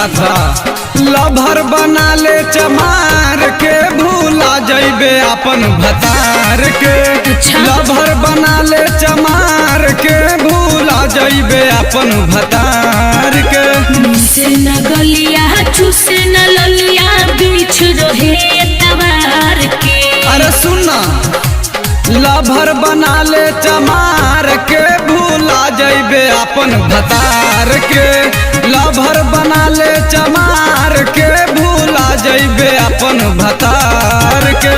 बात बा। लभर बना ले चमार के भूला जइबे अपन भतार के। लभर बना ले चमार के भूला जइबे अपन भतार के। से न गलिया चूसे न ललिया बीच रहे तवार के। अरे सुनना लभर बना ले चमार के भूला जइबे अपन भतार के। लभर बना ले चमार के भूला जइबे अपन भतार के।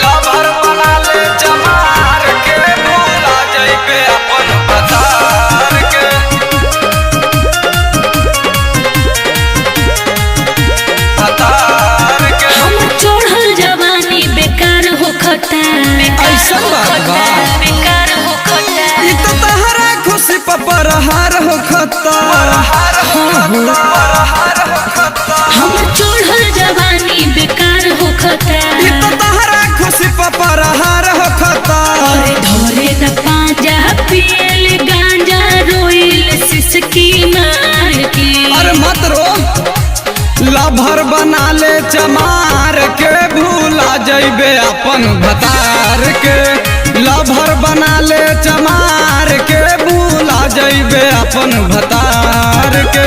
लभर बना ले चमार के भूला जइबे अपन भतार के। हम चढ़ल जवानी बेकार होखता। ऐसा बात बा। बेकार होखता। ई तो तहरा खुशी पपरहार होखता। हम चढ़ल जवानी बेकार होखता। ई तो तहरा खुशी पपरहार होखता। अरे धरे न पांजा पियल गांजा रोइल सिसकी मार के। अरे मत रो लभर बना ले चमार के भूला जइबे अपन भतार के। लभर बना ले चमार के भूला जइबे अपन भतार के।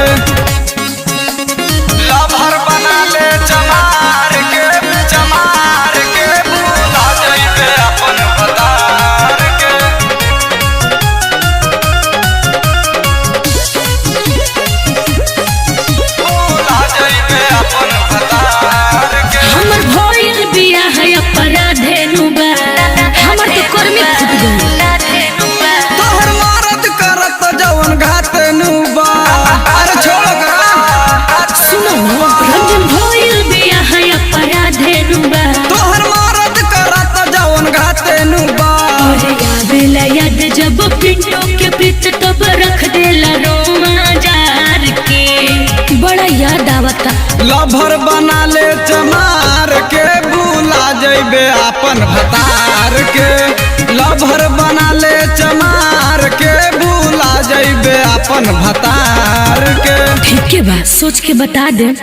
लभर बना ले चमार के भूला जइबे अपन भतार के। भूला जइबे अपन भतार के। हमर भइल बियाह अपराधे नुबा। हमर तो कर्मी फुट गइल। तोहर मरद करत जवन घाते नुबा। अरे छोड़ सुनो न रंजन भइल बियाह अपराधे नुबा। तोहर मरद करत जवन घाते नुबा। अरे आवेला याद जब पिंटो के प्रीत तब रख देला रोमा जार के। बड़ा याद आवता। लभर बना ले चमार के भूला जइबे अपन भतार के। लभर बना ले चमार के भूला जइबे अपन भतार के। ठीक है बा सोच के बता दे।